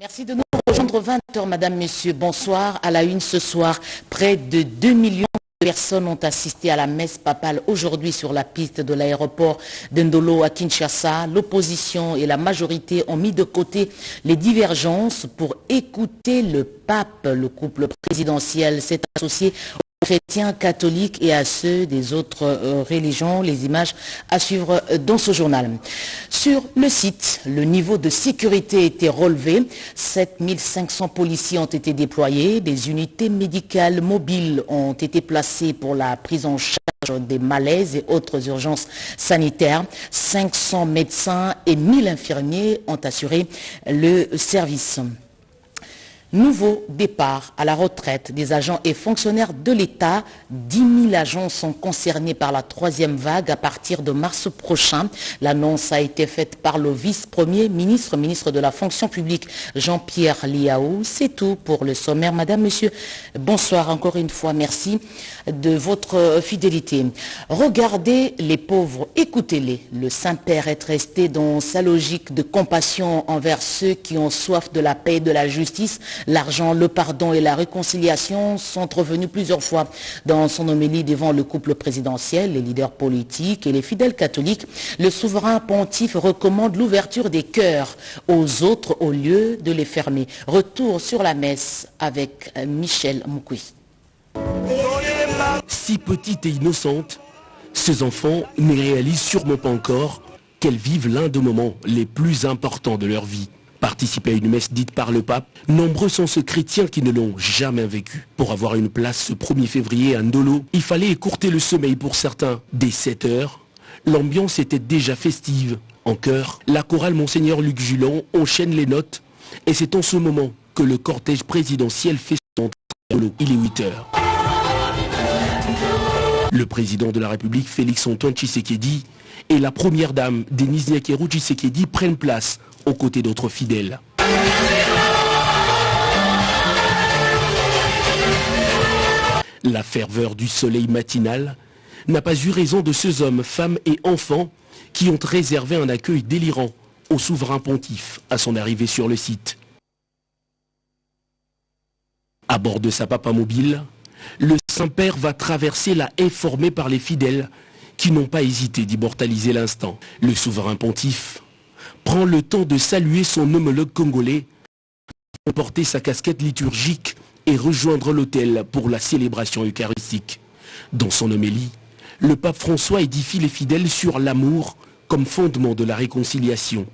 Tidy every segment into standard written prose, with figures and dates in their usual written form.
Merci de nous rejoindre 20h, Madame, Messieurs. Bonsoir. À la une ce soir, près de 2 millions de personnes ont assisté à la messe papale aujourd'hui sur la piste de l'aéroport d'Ndolo à Kinshasa. L'opposition et la majorité ont mis de côté les divergences pour écouter le pape. Le couple présidentiel s'est associé chrétiens, catholiques et à ceux des autres religions. Les images à suivre dans ce journal. Sur le site, le niveau de sécurité a été relevé. 7500 policiers ont été déployés. Des unités médicales mobiles ont été placées pour la prise en charge des malaises et autres urgences sanitaires. 500 médecins et 1000 infirmiers ont assuré le service. Nouveau départ à la retraite des agents et fonctionnaires de l'État. 10 000 agents sont concernés par la troisième vague à partir de mars prochain. L'annonce a été faite par le vice-premier ministre, ministre de la fonction publique, Jean-Pierre Liaou. C'est tout pour le sommaire. Madame, Monsieur, bonsoir encore une fois. Merci de votre fidélité. Regardez les pauvres, écoutez-les. Le Saint-Père est resté dans sa logique de compassion envers ceux qui ont soif de la paix et de la justice. L'argent, le pardon et la réconciliation sont revenus plusieurs fois dans son homélie devant le couple présidentiel, les leaders politiques et les fidèles catholiques. Le souverain pontife recommande l'ouverture des cœurs aux autres au lieu de les fermer. Retour sur la messe avec Michel Moukoui. Si petite et innocente, ces enfants ne réalisent sûrement pas encore qu'elles vivent l'un des moments les plus importants de leur vie. Participer à une messe dite par le pape, nombreux sont ceux chrétiens qui ne l'ont jamais vécu. Pour avoir une place ce 1er février à Ndolo, il fallait écourter le sommeil pour certains. Dès 7 heures, l'ambiance était déjà festive. En chœur, la chorale Monseigneur Luc Julon enchaîne les notes et c'est en ce moment que le cortège présidentiel fait son entrée à Ndolo. Il est 8 heures. Le président de la République, Félix-Antoine Tshisekedi, et la première dame, Denise Nyakeru Tshisekedi, prennent place aux côtés d'autres fidèles. La ferveur du soleil matinal n'a pas eu raison de ces hommes, femmes et enfants qui ont réservé un accueil délirant au souverain pontife à son arrivée sur le site. À bord de sa papamobile, le Saint-Père va traverser la haie formée par les fidèles qui n'ont pas hésité d'immortaliser l'instant. Le souverain pontife prend le temps de saluer son homologue congolais, porter sa casquette liturgique et rejoindre l'autel pour la célébration eucharistique. Dans son homélie, le pape François édifie les fidèles sur l'amour comme fondement de la réconciliation.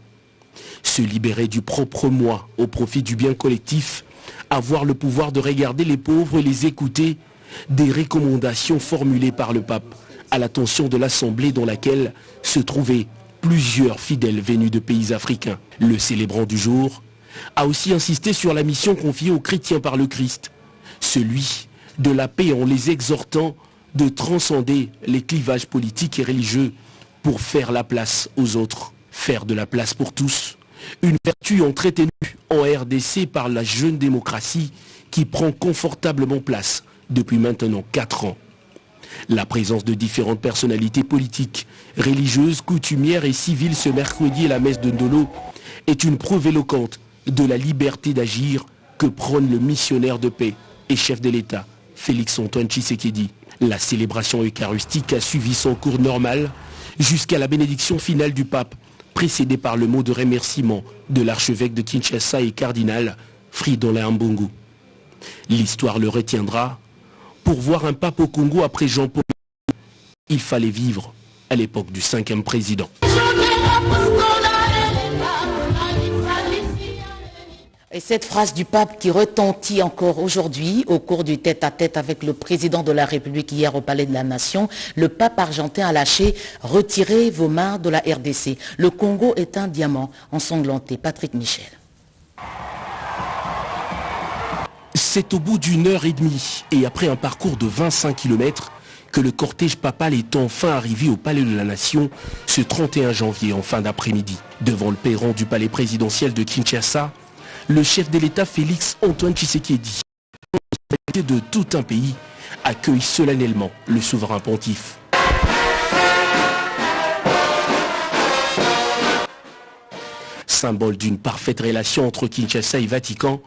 Se libérer du propre moi au profit du bien collectif, avoir le pouvoir de regarder les pauvres et les écouter, des recommandations formulées par le pape à l'attention de l'assemblée dans laquelle se trouvaient plusieurs fidèles venus de pays africains. Le célébrant du jour a aussi insisté sur la mission confiée aux chrétiens par le Christ, celui de la paix en les exhortant de transcender les clivages politiques et religieux pour faire la place aux autres. Faire de la place pour tous, une vertu entretenue en RDC par la jeune démocratie qui prend confortablement place depuis maintenant 4 ans. La présence de différentes personnalités politiques, religieuses, coutumières et civiles ce mercredi à la messe de Ndolo est une preuve éloquente de la liberté d'agir que prône le missionnaire de paix et chef de l'État, Félix-Antoine Tshisekedi. La célébration eucharistique a suivi son cours normal jusqu'à la bénédiction finale du pape, précédée par le mot de remerciement de l'archevêque de Kinshasa et cardinal Fridolin Ambongo. L'histoire le retiendra. Pour voir un pape au Congo après Jean-Paul, il fallait vivre à l'époque du 5e président. Et cette phrase du pape qui retentit encore aujourd'hui au cours du tête-à-tête avec le président de la République hier au Palais de la Nation, le pape argentin a lâché « Retirez vos mains de la RDC. Le Congo est un diamant ensanglanté ». Patrick Michel. C'est au bout d'1h30 et après un parcours de 25 km que le cortège papal est enfin arrivé au Palais de la Nation ce 31 janvier en fin d'après-midi. Devant le perron du palais présidentiel de Kinshasa, le chef de l'État Félix-Antoine Tshisekedi, de tout un pays, accueille solennellement le souverain pontife. Symbole d'une parfaite relation entre Kinshasa et Vatican,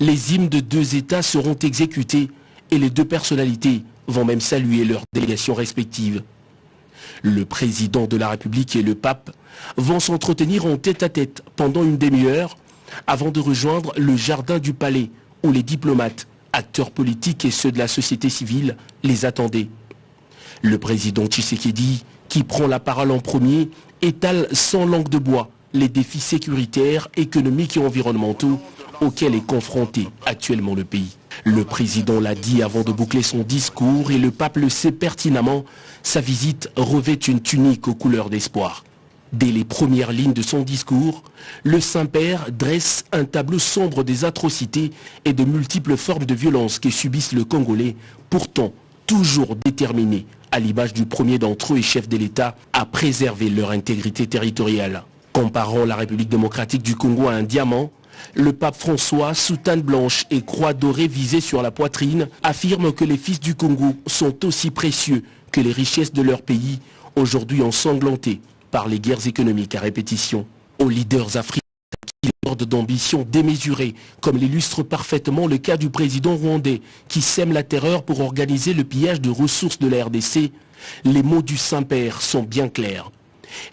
les hymnes de deux États seront exécutés et les deux personnalités vont même saluer leurs délégations respectives. Le président de la République et le pape vont s'entretenir en tête-à-tête pendant une demi-heure avant de rejoindre le jardin du palais où les diplomates, acteurs politiques et ceux de la société civile les attendaient. Le président Tshisekedi, qui prend la parole en premier, étale sans langue de bois les défis sécuritaires, économiques et environnementaux auxquels est confronté actuellement le pays. Le président l'a dit avant de boucler son discours et le pape le sait pertinemment, sa visite revêt une tunique aux couleurs d'espoir. Dès les premières lignes de son discours, le Saint-Père dresse un tableau sombre des atrocités et de multiples formes de violence que subissent le Congolais, pourtant toujours déterminés, à l'image du premier d'entre eux et chef de l'État, à préserver leur intégrité territoriale. Comparant la République démocratique du Congo à un diamant, le pape François, soutane blanche et croix dorée visée sur la poitrine, affirme que les fils du Congo sont aussi précieux que les richesses de leur pays, aujourd'hui ensanglantés par les guerres économiques à répétition. Aux leaders africains qui débordent d'ambition démesurée, comme l'illustre parfaitement le cas du président rwandais qui sème la terreur pour organiser le pillage de ressources de la RDC, les mots du Saint-Père sont bien clairs.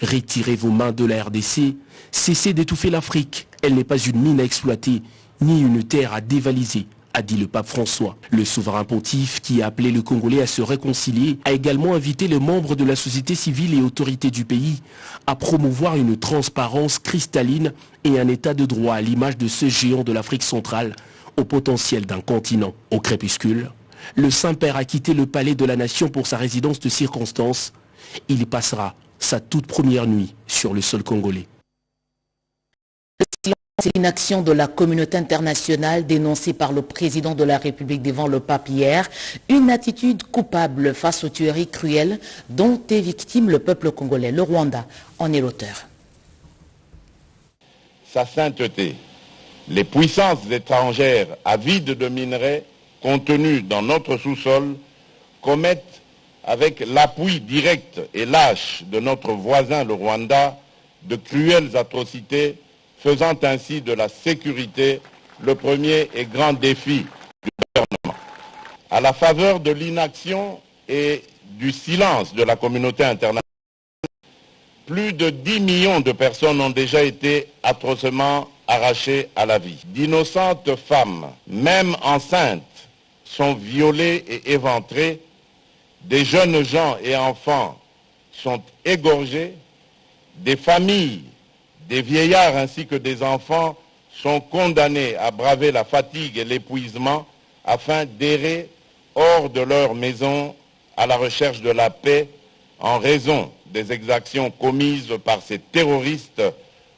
Retirez vos mains de la RDC, cessez d'étouffer l'Afrique, elle n'est pas une mine à exploiter, ni une terre à dévaliser, a dit le pape François. Le souverain pontife, qui a appelé le Congolais à se réconcilier, a également invité les membres de la société civile et autorités du pays à promouvoir une transparence cristalline et un état de droit à l'image de ce géant de l'Afrique centrale, au potentiel d'un continent. Au crépuscule, le Saint-Père a quitté le palais de la Nation pour sa résidence de circonstance. Il y passera sa toute première nuit sur le sol congolais. C'est l'inaction de la communauté internationale dénoncée par le président de la République devant le pape hier, une attitude coupable face aux tueries cruelles dont est victime le peuple congolais. Le Rwanda en est l'auteur. Sa sainteté, les puissances étrangères avides de minerais contenus dans notre sous-sol commettent avec l'appui direct et lâche de notre voisin le Rwanda de cruelles atrocités, faisant ainsi de la sécurité le premier et grand défi du gouvernement. À la faveur de l'inaction et du silence de la communauté internationale, plus de 10 millions de personnes ont déjà été atrocement arrachées à la vie. D'innocentes femmes, même enceintes, sont violées et éventrées. Des jeunes gens et enfants sont égorgés. Des familles, des vieillards ainsi que des enfants sont condamnés à braver la fatigue et l'épuisement afin d'errer hors de leur maison à la recherche de la paix en raison des exactions commises par ces terroristes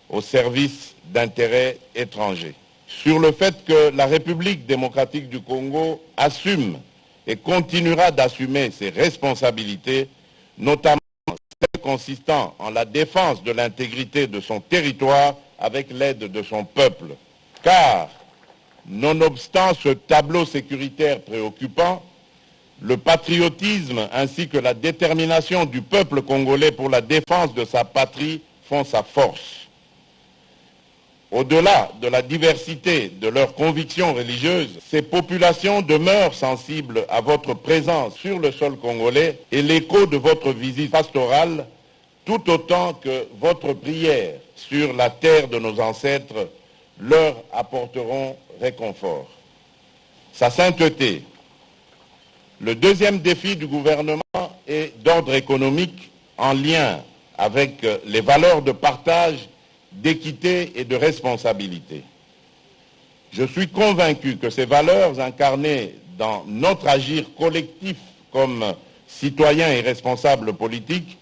au service d'intérêts étrangers. Sur le fait que la République démocratique du Congo assume et continuera d'assumer ses responsabilités, notamment consistant en la défense de l'intégrité de son territoire avec l'aide de son peuple. Car, nonobstant ce tableau sécuritaire préoccupant, le patriotisme ainsi que la détermination du peuple congolais pour la défense de sa patrie font sa force. Au-delà de la diversité de leurs convictions religieuses, ces populations demeurent sensibles à votre présence sur le sol congolais et l'écho de votre visite pastorale, tout autant que votre prière sur la terre de nos ancêtres leur apporteront réconfort. Sa sainteté. Le deuxième défi du gouvernement est d'ordre économique en lien avec les valeurs de partage, d'équité et de responsabilité. Je suis convaincu que ces valeurs incarnées dans notre agir collectif comme citoyens et responsables politiques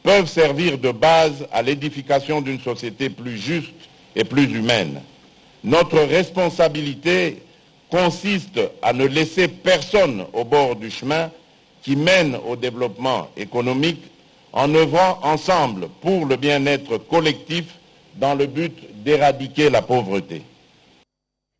peuvent servir de base à l'édification d'une société plus juste et plus humaine. Notre responsabilité consiste à ne laisser personne au bord du chemin qui mène au développement économique en œuvrant ensemble pour le bien-être collectif dans le but d'éradiquer la pauvreté.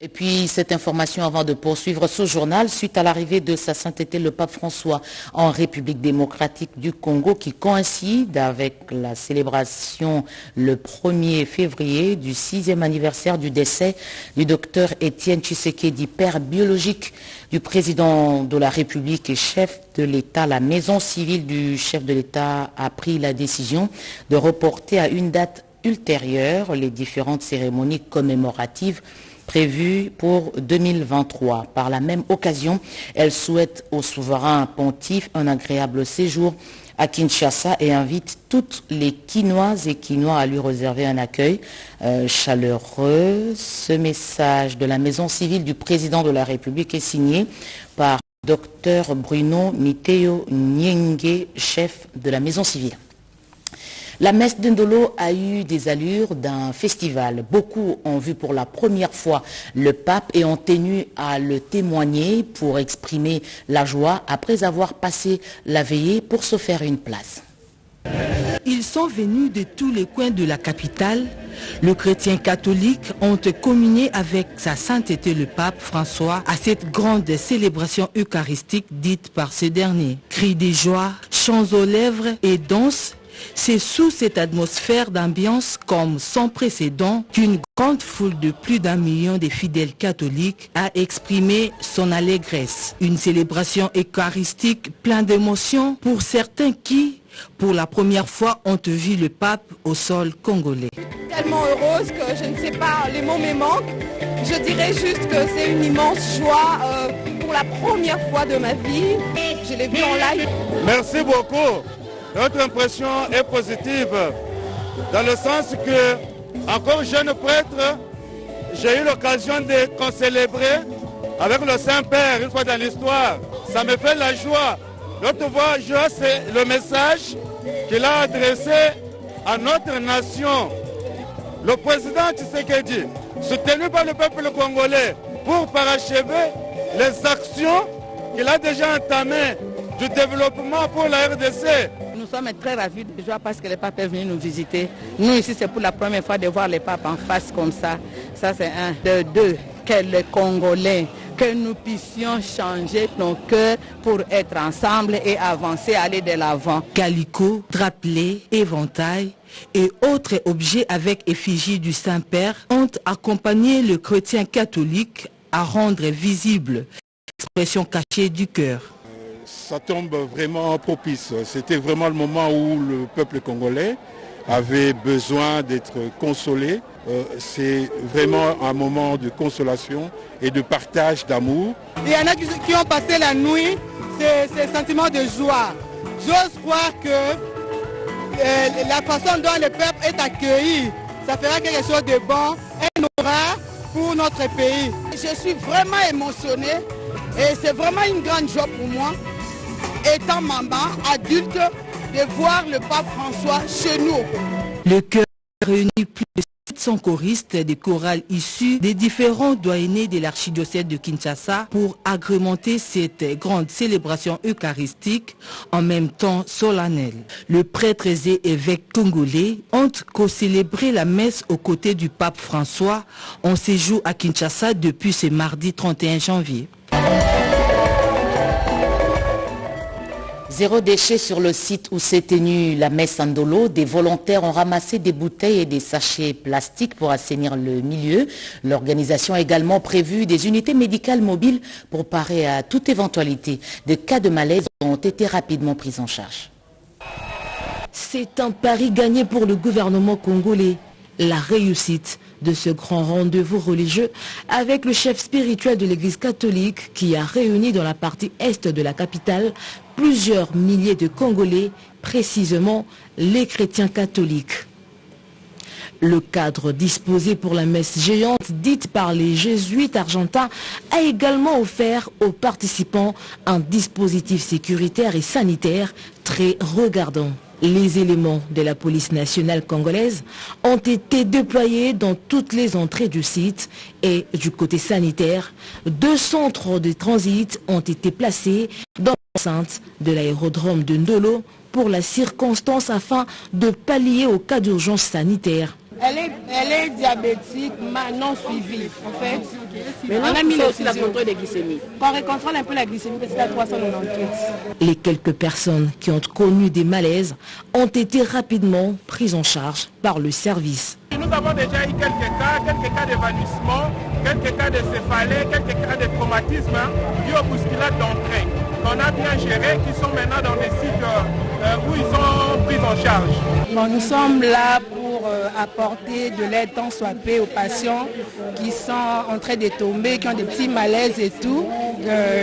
Et puis cette information avant de poursuivre ce journal, suite à l'arrivée de sa sainteté le pape François en République démocratique du Congo qui coïncide avec la célébration le 1er février du 6e anniversaire du décès du docteur Étienne Tshisekedi, père biologique du président de la République et chef de l'État. La maison civile du chef de l'État a pris la décision de reporter à une date ultérieure les différentes cérémonies commémoratives prévues pour 2023. Par la même occasion, elle souhaite au souverain pontife un agréable séjour à Kinshasa et invite toutes les Quinoises et Quinois à lui réserver un accueil chaleureux. Ce message de la maison civile du président de la République est signé par Dr Bruno Miteo Nyenge, chef de la maison civile. La messe d'Ndolo a eu des allures d'un festival. Beaucoup ont vu pour la première fois le pape et ont tenu à le témoigner pour exprimer la joie après avoir passé la veillée pour se faire une place. Ils sont venus de tous les coins de la capitale. Les chrétiens catholiques ont communié avec sa sainteté le pape François à cette grande célébration eucharistique dite par ce dernier. Cris de joie, chants aux lèvres et danses. C'est sous cette atmosphère d'ambiance comme sans précédent qu'une grande foule de plus d'1 million de fidèles catholiques a exprimé son allégresse. Une célébration eucharistique pleine d'émotions pour certains qui, pour la première fois, ont vu le pape au sol congolais. Je suis tellement heureuse que je ne sais pas, les mots me manquent. Je dirais juste que c'est une immense joie pour la première fois de ma vie. Je l'ai vu en live. Merci beaucoup. Notre impression est positive, dans le sens que, encore jeune prêtre, j'ai eu l'occasion de célébrer avec le Saint-Père une fois dans l'histoire. Ça me fait la joie. Notre joie, c'est le message qu'il a adressé à notre nation. Le président Tshisekedi, soutenu par le peuple congolais, pour parachever les actions qu'il a déjà entamées du développement pour la RDC. Nous sommes très ravis de joie parce que le pape est venu nous visiter. Nous ici, c'est pour la première fois de voir le pape en face comme ça. Ça, c'est un. De deux, que les Congolais, que nous puissions changer nos cœurs pour être ensemble et avancer, aller de l'avant. Calico, drapelet, éventail et autres objets avec effigie du Saint-Père ont accompagné le chrétien catholique à rendre visible l'expression cachée du cœur. Ça tombe vraiment propice. C'était vraiment le moment où le peuple congolais avait besoin d'être consolé. C'est vraiment un moment de consolation et de partage d'amour. Il y en a qui ont passé la nuit, c'est sentiment de joie. J'ose croire que la façon dont le peuple est accueilli, ça fera quelque chose de bon, un aura pour notre pays. Je suis vraiment émotionnée et c'est vraiment une grande joie pour moi, étant maman, adulte, de voir le pape François chez nous. Le chœur réunit plus de 700 choristes des chorales issus des différents doyennés de l'archidiocèse de Kinshasa pour agrémenter cette grande célébration eucharistique en même temps solennelle. Le prêtre et évêque congolais ont co-célébré la messe aux côtés du pape François en séjour à Kinshasa depuis ce mardi 31 janvier. Zéro déchet sur le site où s'est tenue la messe Ndolo. Des volontaires ont ramassé des bouteilles et des sachets plastiques pour assainir le milieu. L'organisation a également prévu des unités médicales mobiles pour parer à toute éventualité. Des cas de malaise ont été rapidement pris en charge. C'est un pari gagné pour le gouvernement congolais. La réussite de ce grand rendez-vous religieux avec le chef spirituel de l'église catholique qui a réuni dans la partie est de la capitale plusieurs milliers de Congolais, précisément les chrétiens catholiques. Le cadre disposé pour la messe géante dite par les jésuites argentins a également offert aux participants un dispositif sécuritaire et sanitaire très regardant. Les éléments de la police nationale congolaise ont été déployés dans toutes les entrées du site et du côté sanitaire, 2 centres de transit ont été placés dans l'enceinte de l'aérodrome de Ndolo pour la circonstance afin de pallier au cas d'urgence sanitaire. Elle est diabétique, non suivie, en fait. Mais on a mis aussi la contrôle des glycémies. Quand on contrôle un peu la glycémie, c'est à 398. Les quelques personnes qui ont connu des malaises ont été rapidement prises en charge par le service. Nous avons déjà eu quelques cas d'évanouissement, quelques cas de céphalée, quelques cas de traumatisme dus aux bousculades d'entrée qu'on a bien gérés, qui sont maintenant dans des sites où ils sont pris en charge. Bon, nous sommes là pour apporter de l'aide tant soit peu aux patients qui sont en train de tomber, qui ont des petits malaises et tout,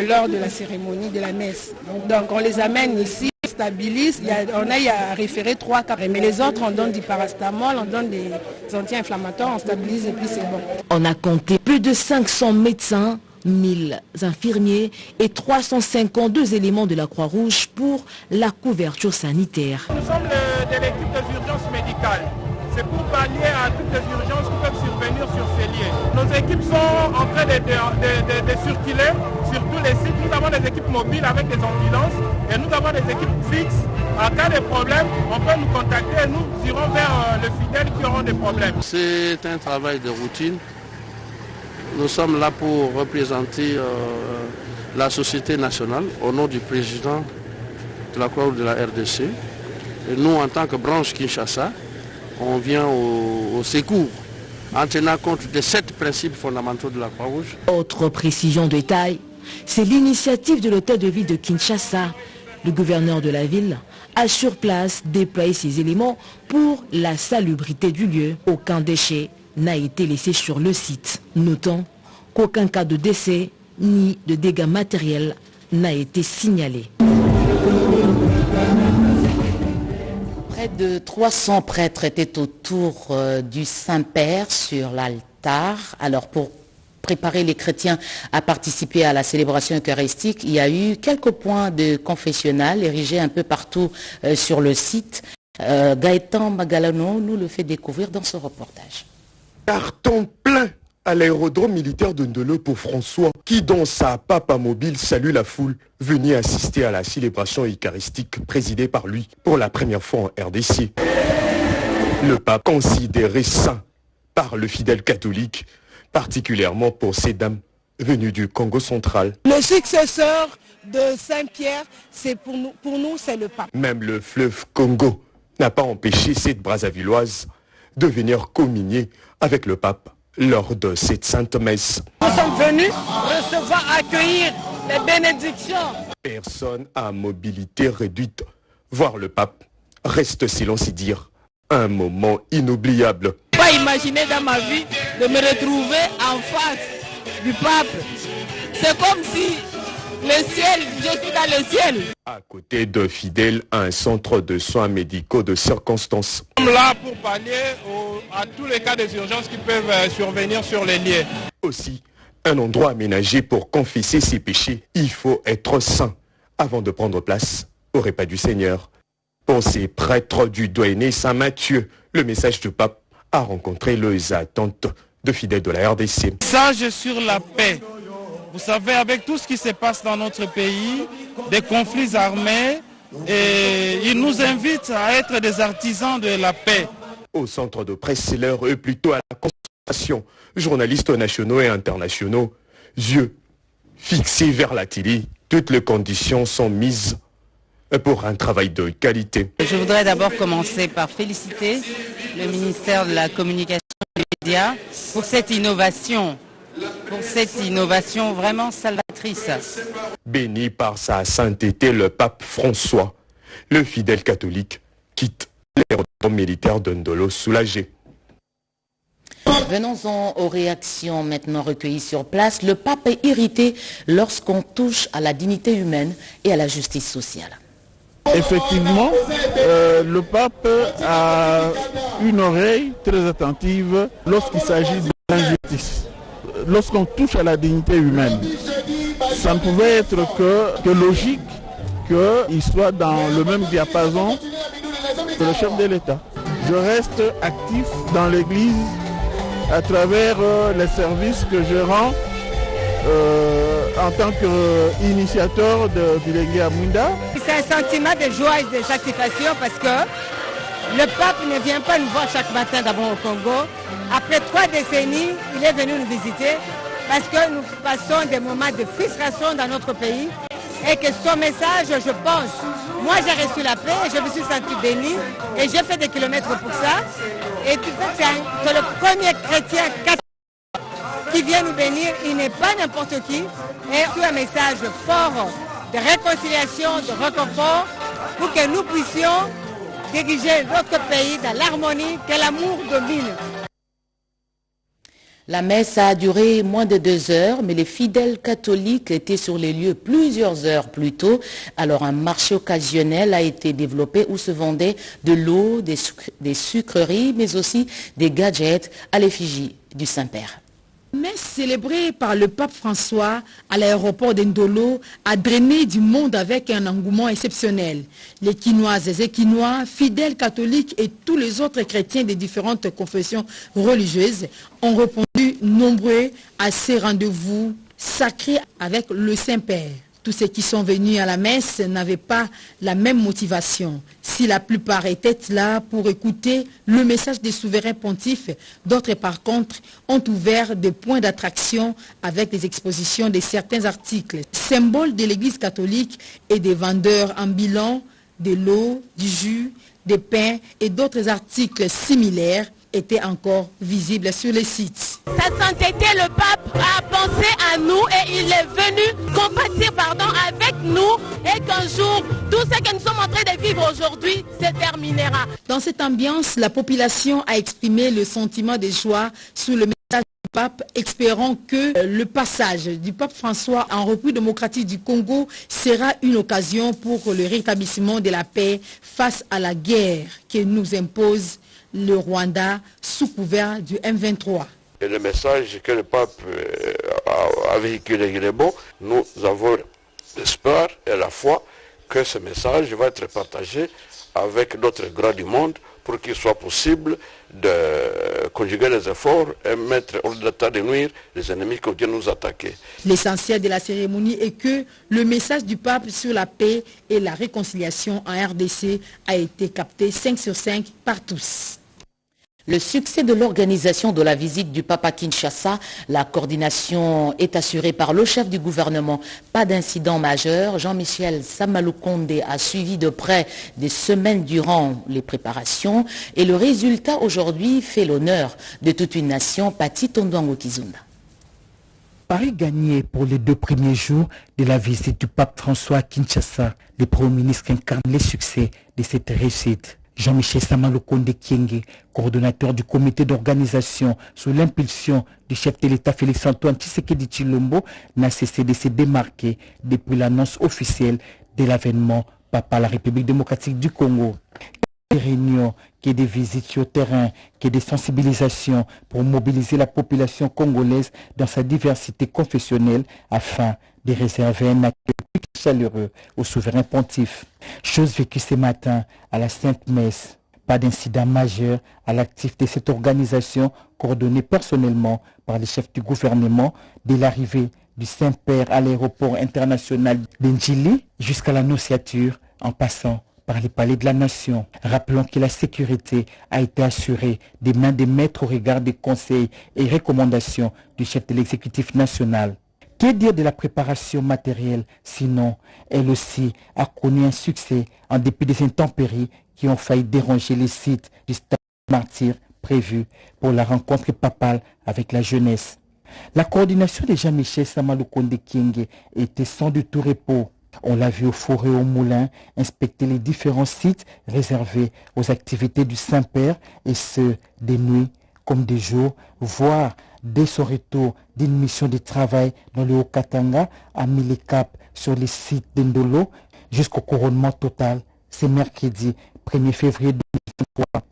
lors de la cérémonie de la messe. Donc on les amène ici, on stabilise, on a référé 3 cas, mais les autres on donne du paracétamol, on donne des anti-inflammatoires, on stabilise et puis c'est bon. On a compté plus de 500 médecins, 1000 infirmiers et 352 éléments de la Croix-Rouge pour la couverture sanitaire. Nous sommes de l'équipe des urgences médicales. C'est pour pallier à toutes les urgences qui peuvent survenir sur ces lieux. Nos équipes sont en train de circuler sur tous les sites. Nous avons des équipes mobiles avec des ambulances et nous avons des équipes fixes. En cas de problème, on peut nous contacter et nous irons vers les fidèles qui auront des problèmes. C'est un travail de routine. Nous sommes là pour représenter la société nationale au nom du président de la Croix-Rouge de la RDC. Et nous, en tant que branche Kinshasa, on vient au secours en tenant compte des 7 principes fondamentaux de la Croix-Rouge. Autre précision de taille, c'est l'initiative de l'hôtel de ville de Kinshasa. Le gouverneur de la ville a sur place déployé ses éléments pour la salubrité du lieu. Aucun déchet n'a été laissé sur le site. Notons qu'aucun cas de décès ni de dégâts matériels n'a été signalé. Près de 300 prêtres étaient autour du Saint-Père sur l'altar. Alors pour préparer les chrétiens à participer à la célébration eucharistique, il y a eu quelques points de confessionnal érigés un peu partout sur le site. Gaëtan Magalano nous le fait découvrir dans ce reportage. Carton plein à l'aérodrome militaire de Ndolo pour François, qui dans sa papa mobile salue la foule venue assister à la célébration eucharistique présidée par lui pour la première fois en RDC. Le pape considéré saint par le fidèle catholique, particulièrement pour ces dames venues du Congo central. Le successeur de Saint-Pierre, c'est pour nous c'est le pape. Même le fleuve Congo n'a pas empêché cette Brazzavilloise de venir communier avec le pape lors de cette sainte messe. Nous sommes venus recevoir, accueillir les bénédictions. Personne à mobilité réduite, voir le pape reste, si l'on sait dire, un moment inoubliable. Pas imaginer dans ma vie de me retrouver en face du pape. C'est comme si le ciel, je suis dans le ciel. À côté de fidèles à un centre de soins médicaux de circonstance. Nous sommes là pour pallier à tous les cas des urgences qui peuvent survenir sur les lieux. Aussi, un endroit aménagé pour confesser ses péchés. Il faut être saint avant de prendre place au repas du Seigneur. Pour ces prêtres du doyenné Saint-Matthieu, le message du pape a rencontré les attentes de fidèles de la RDC. Message sur la paix. Vous savez, avec tout ce qui se passe dans notre pays, des conflits armés, et il nous invite à être des artisans de la paix. Au centre de presse, c'est l'heure, plutôt à la consultation. Journalistes nationaux et internationaux, yeux fixés vers la télé, toutes les conditions sont mises pour un travail de qualité. Je voudrais d'abord commencer par féliciter le ministère de la Communication et des Médias pour cette innovation vraiment salvatrice. Béni par sa sainteté, le pape François, le fidèle catholique, quitte l'aérodrome militaire de Ndolo soulagé. Venons-en aux réactions maintenant recueillies sur place. Le pape est irrité lorsqu'on touche à la dignité humaine et à la justice sociale. Effectivement, le pape a une oreille très attentive lorsqu'il s'agit de l'injustice. Lorsqu'on touche à la dignité humaine, ça ne pouvait être que logique qu'il soit dans le même diapason que le chef de l'État. Je reste actif dans l'Église à travers les services que je rends en tant qu'initiateur du Légué à Munda. C'est un sentiment de joie et de satisfaction parce que Le pape ne vient pas nous voir chaque matin d'abord au Congo. Après 3 décennies, il est venu nous visiter parce que nous passons des moments de frustration dans notre pays et que son message, je pense, moi j'ai reçu la paix, je me suis senti béni et j'ai fait des kilomètres pour ça. Et tout ça, c'est le premier chrétien catholique qui vient nous bénir, il n'est pas n'importe qui. Et c'est un message fort de réconciliation, de réconfort pour que nous puissions diriger notre pays dans l'harmonie, que l'amour domine. La messe a duré moins de 2 heures, mais les fidèles catholiques étaient sur les lieux plusieurs heures plus tôt. Alors un marché occasionnel a été développé où se vendaient de l'eau, des sucreries, mais aussi des gadgets à l'effigie du Saint-Père. Messe célébrée par le pape François à l'aéroport d'Ndolo a drainé du monde avec un engouement exceptionnel. Les Quinoises et Quinois, fidèles catholiques et tous les autres chrétiens des différentes confessions religieuses ont répondu nombreux à ces rendez-vous sacrés avec le Saint-Père. Tous ceux qui sont venus à la messe n'avaient pas la même motivation. Si la plupart étaient là pour écouter le message des souverains pontifes, d'autres par contre ont ouvert des points d'attraction avec des expositions de certains articles, symboles de l'Église catholique et des vendeurs ambulants, de l'eau, du jus, des pains et d'autres articles similaires étaient encore visibles sur les sites. Sa sainteté, le pape a pensé à nous et il est venu compatir avec nous et qu'un jour, tout ce que nous sommes en train de vivre aujourd'hui se terminera. Dans cette ambiance, la population a exprimé le sentiment de joie sous le message du pape, espérant que le passage du pape François en République démocratique du Congo sera une occasion pour le rétablissement de la paix face à la guerre que nous impose le Rwanda sous couvert du M23. Et le message que le pape a véhiculé, il est bon. Nous avons l'espoir et la foi que ce message va être partagé avec d'autres grands du monde pour qu'il soit possible de conjuguer les efforts et mettre hors d'état de nuire les ennemis qui viennent nous attaquer. L'essentiel de la cérémonie est que le message du pape sur la paix et la réconciliation en RDC a été capté 5 sur 5 par tous. Le succès de l'organisation de la visite du pape à Kinshasa, la coordination est assurée par le chef du gouvernement. Pas d'incident majeur. Jean-Michel Samalukonde a suivi de près des semaines durant les préparations et le résultat aujourd'hui fait l'honneur de toute une nation. Pati Tondouango Kizunda. Paris gagné pour les 2 premiers jours de la visite du pape François à Kinshasa. Le Premier ministre incarne les succès de cette réussite. Jean-Michel Samalukonde Kienge, coordonnateur du comité d'organisation sous l'impulsion du chef de l'État Félix-Antoine Tshisekedi Tshilombo, n'a cessé de se démarquer depuis l'annonce officielle de l'avènement papa à la République démocratique du Congo. Des réunions, que des visites sur terrain, que des sensibilisations pour mobiliser la population congolaise dans sa diversité confessionnelle afin de réserver un accueil plus chaleureux au souverain pontife. Chose vécue ce matin à la Sainte Messe. Pas d'incident majeur à l'actif de cette organisation coordonnée personnellement par les chefs du gouvernement dès l'arrivée du Saint-Père à l'aéroport international d'Ndjili jusqu'à l'annonciature en passant par les palais de la nation. Rappelons que la sécurité a été assurée des mains des maîtres au regard des conseils et recommandations du chef de l'exécutif national. Que dire de la préparation matérielle, sinon elle aussi a connu un succès en dépit des intempéries qui ont failli déranger les sites du stade martyr prévu pour la rencontre papale avec la jeunesse. La coordination de Jean-Michel Samalukonde Kienge était sans du tout repos. On l'a vu au four et au moulin inspecter les différents sites réservés aux activités du Saint-Père et ce, des nuits comme des jours, voire dès son retour d'une mission de travail dans le Haut-Katanga a mis les caps sur les sites d'Ndolo jusqu'au couronnement total, c'est mercredi 1er février 2023.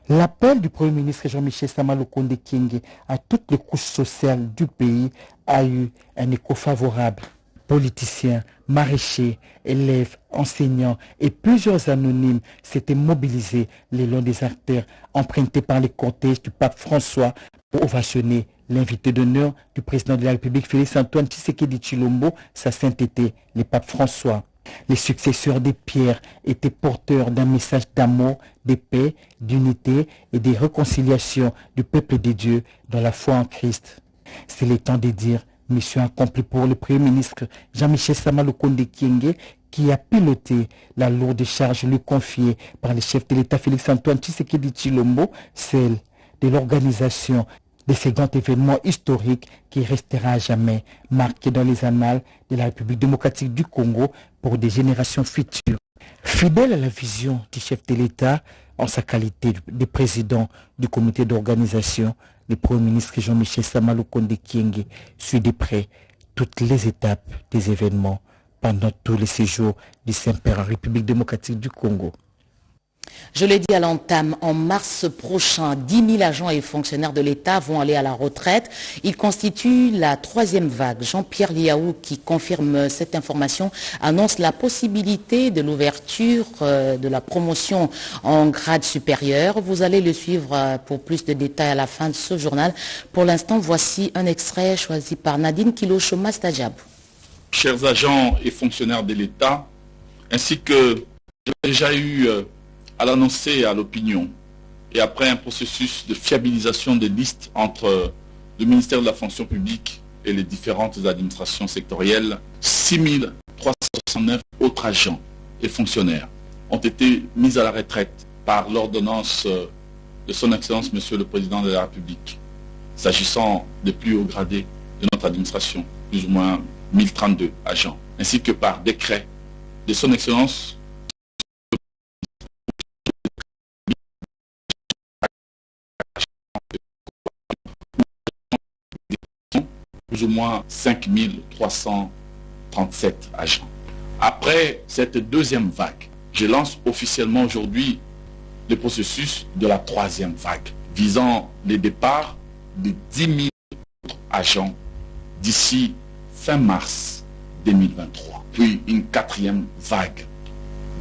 L'appel du Premier ministre Jean-Michel Samalukonde Kienge à toutes les couches sociales du pays a eu un écho favorable. Politiciens, maraîchers, élèves, enseignants et plusieurs anonymes s'étaient mobilisés le long des artères empruntées par les cortèges du pape François pour ovationner l'invité d'honneur du président de la République Félix-Antoine Tshisekedi Tshilombo, sa sainteté, le pape François. Les successeurs des pierres étaient porteurs d'un message d'amour, de paix, d'unité et de réconciliation du peuple de Dieu dans la foi en Christ. C'est le temps de dire mission accomplie pour le Premier ministre Jean-Michel Sama Lukonde Kyenge, qui a piloté la lourde charge lui confiée par le chef de l'État Félix-Antoine Tshisekedi Tshilombo, celle de l'organisation de ce grand événement historique qui restera à jamais marqué dans les annales de la République démocratique du Congo pour des générations futures. Fidèle à la vision du chef de l'État, en sa qualité de président du comité d'organisation, le Premier ministre Jean-Michel Sama Lukonde Kyenge suit de près toutes les étapes des événements pendant tous les séjours du Saint-Père en République démocratique du Congo. Je l'ai dit à l'entame, en mars prochain, 10 000 agents et fonctionnaires de l'État vont aller à la retraite. Ils constituent la 3e vague. Jean-Pierre Liaou, qui confirme cette information, annonce la possibilité de l'ouverture de la promotion en grade supérieur. Vous allez le suivre pour plus de détails à la fin de ce journal. Pour l'instant, voici un extrait choisi par Nadine Kilo-Choma Stadjab. Chers agents et fonctionnaires de l'État, ainsi que j'ai déjà eu à l'annoncer à l'opinion et après un processus de fiabilisation des listes entre le ministère de la fonction publique et les différentes administrations sectorielles, 6 369 autres agents et fonctionnaires ont été mis à la retraite par l'ordonnance de son Excellence Monsieur le Président de la République, s'agissant des plus hauts gradés de notre administration, plus ou moins 1032 agents, ainsi que par décret de son Excellence plus ou moins 5337 agents. Après cette 2e vague, je lance officiellement aujourd'hui le processus de la 3e vague, visant le départ de 10 000 agents d'ici fin mars 2023. Puis une 4e vague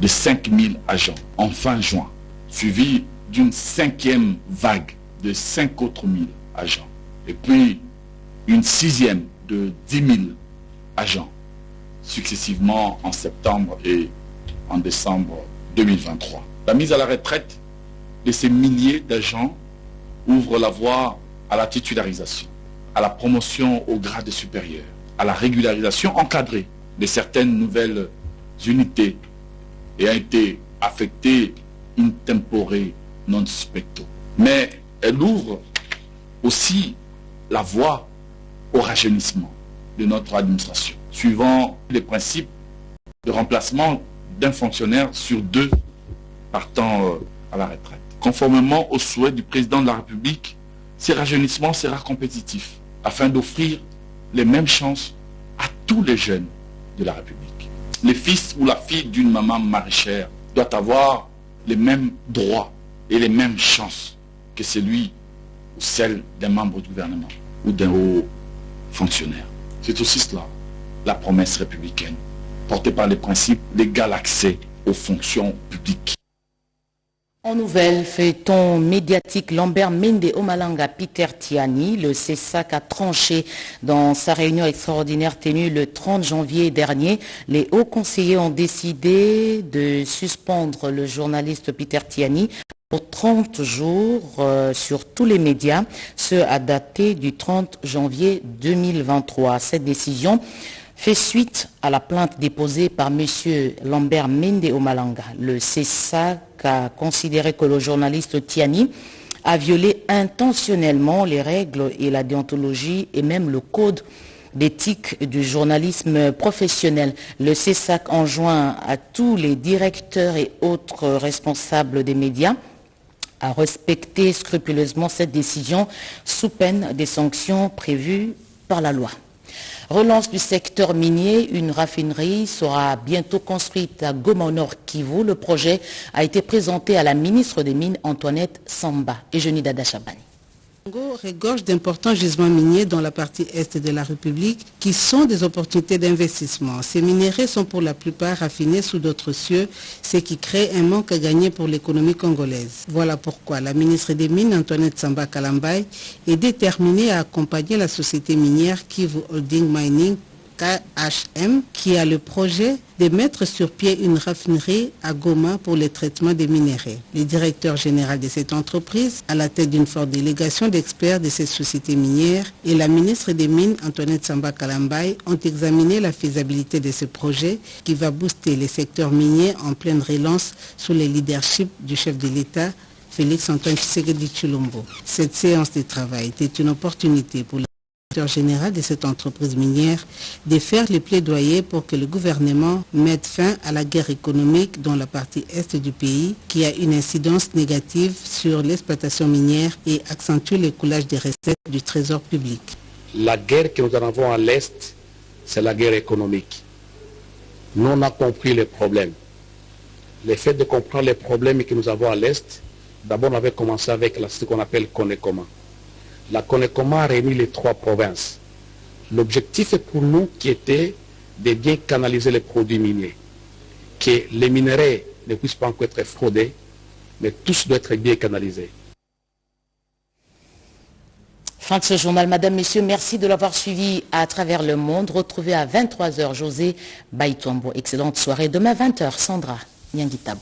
de 5 000 agents en fin juin, suivie d'une 5e vague de 5 autres 1000 agents. Et puis une 6e de 10 000 agents, successivement en septembre et en décembre 2023. La mise à la retraite de ces milliers d'agents ouvre la voie à la titularisation, à la promotion au grade supérieur, à la régularisation encadrée de certaines nouvelles unités et a été affectée in tempore non suspecto. Mais elle ouvre aussi la voie au rajeunissement de notre administration, suivant les principes de remplacement d'un fonctionnaire sur 2 partant à la retraite. Conformément aux souhaits du président de la République, ce rajeunissement sera compétitif afin d'offrir les mêmes chances à tous les jeunes de la République. Le fils ou la fille d'une maman maraîchère doit avoir les mêmes droits et les mêmes chances que celui ou celle d'un membre du gouvernement ou d'un haut fonctionnaire. C'est aussi cela, la promesse républicaine, portée par les principes d'égal accès aux fonctions publiques. En nouvelle, feuilleton médiatique, Lambert Mende Omalanga Peter Tiani, le CESAC a tranché dans sa réunion extraordinaire tenue le 30 janvier dernier. Les hauts conseillers ont décidé de suspendre le journaliste Peter Tiani pour 30 jours sur tous les médias, ce à dater du 30 janvier 2023. Cette décision fait suite à la plainte déposée par M. Lambert Mende Omalanga. Le CESAC a considéré que le journaliste Tiani a violé intentionnellement les règles et la déontologie et même le code d'éthique du journalisme professionnel. Le CESAC enjoint à tous les directeurs et autres responsables des médias à respecter scrupuleusement cette décision sous peine des sanctions prévues par la loi. Relance du secteur minier, une raffinerie sera bientôt construite à Goma au Nord Kivu. Le projet a été présenté à la ministre des Mines Antoinette Samba et Jeuni Dada Chabani. Congo regorge d'importants gisements miniers dans la partie est de la République qui sont des opportunités d'investissement. Ces minerais sont pour la plupart raffinés sous d'autres cieux, ce qui crée un manque à gagner pour l'économie congolaise. Voilà pourquoi la ministre des Mines, Antoinette Samba Kalambaye, est déterminée à accompagner la société minière Kivu Holding Mining KHM qui a le projet de mettre sur pied une raffinerie à Goma pour le traitement des minéraux. Le directeur général de cette entreprise, à la tête d'une forte délégation d'experts de cette société minière, et la ministre des Mines, Antoinette Samba Kalambay, ont examiné la faisabilité de ce projet qui va booster les secteurs miniers en pleine relance sous le leadership du chef de l'État, Félix Antoine Tshisekedi Tshilombo. Cette séance de travail était une opportunité pour le directeur général de cette entreprise minière de faire le plaidoyer pour que le gouvernement mette fin à la guerre économique dans la partie est du pays qui a une incidence négative sur l'exploitation minière et accentue le coulage des recettes du trésor public. La guerre que nous en avons à l'Est, c'est la guerre économique. Nous, on a compris les problèmes. Le fait de comprendre les problèmes que nous avons à l'Est, d'abord on avait commencé avec ce qu'on appelle Conekoma. La Conekoma a réuni les 3 provinces. L'objectif est pour nous qui était de bien canaliser les produits miniers. Que les minerais ne puissent pas encore être fraudés, mais tous doivent être bien canalisés. Fin de ce journal, Madame, Messieurs, merci de l'avoir suivi à travers le monde. Retrouvez à 23h José Baïtombo. Excellente soirée. Demain 20h, Sandra Nyangitabou.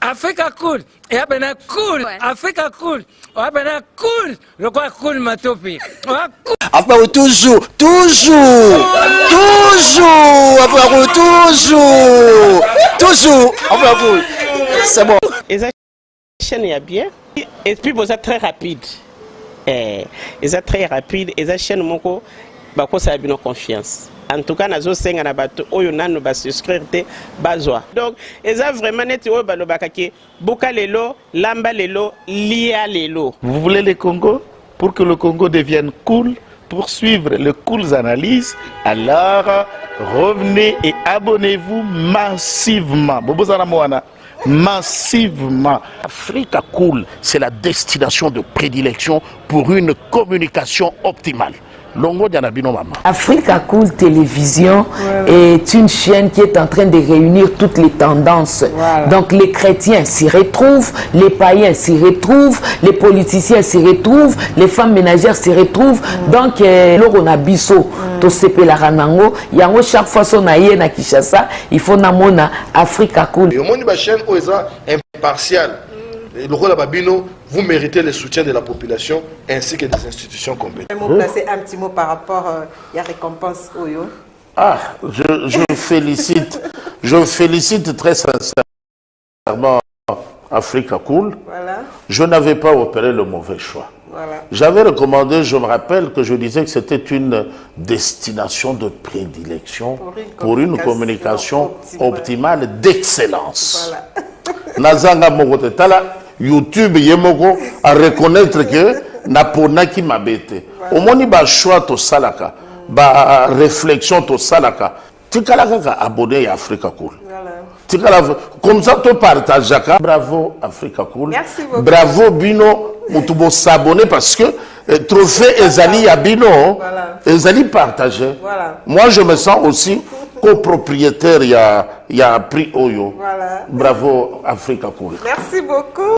Africa cool, et abena cool, Africa cool, abena cool, le quoi cool matopi. Enfin, toujours, enfin, toujours, enfin, cool. C'est bon. Et ça chaîne est bien, et puis vous êtes très rapide. Et ça très rapide, et ça chaîne mon co, bah quoi ça a bien confiance. En tout cas, nous avons na bato oyo nanu ba souscrire te bazwa. Donc, eza vraiment neti oyo balobakaki buka lelo, lamba lelo, lia lelo. Vous voulez le Congo? Pour que le Congo devienne cool, pour suivre les cool analyses, alors revenez et abonnez-vous massivement. Bobozana Moana. Massivement. Africa Cool, c'est la destination de prédilection pour une communication optimale. Africa Cool Télévision est une chaîne qui est en train de réunir toutes les tendances. Voilà. Donc les chrétiens s'y retrouvent, les païens s'y retrouvent, les politiciens s'y retrouvent, les femmes ménagères s'y retrouvent. Donc on a biso, to sepe la ranango, yango chaque fois son aïe na Kinshasa, il faut namona Africa Cool. Et au monde de la chaîne impartiale. Le rôle de Babino, vous méritez le soutien de la population ainsi que des institutions compétentes. Placer un petit mot par rapport à la récompense Oyo. Ah, je félicite très sincèrement Africa Cool. Voilà. Je n'avais pas opéré le mauvais choix. Voilà. J'avais recommandé, je me rappelle que je disais que c'était une destination de prédilection pour une communication optimale d'excellence. Voilà. Nazanga Mogote Tala, YouTube Yemoko à reconnaître que Napona qui m'a bêté. Au moins, il choix to salaka, ba réflexion to salaka. Tu as abonné à Africa Cool. Comme ça, tu partages. Bravo Africa Cool. Merci beaucoup. Bravo Bino, Moutubo s'abonner parce que trophée Ezali à Bino, Ezali partagé. Voilà. Moi, je me sens aussi copropriétaire, il y a prix Oyo. Voilà. Bravo Africa Cool. Merci beaucoup.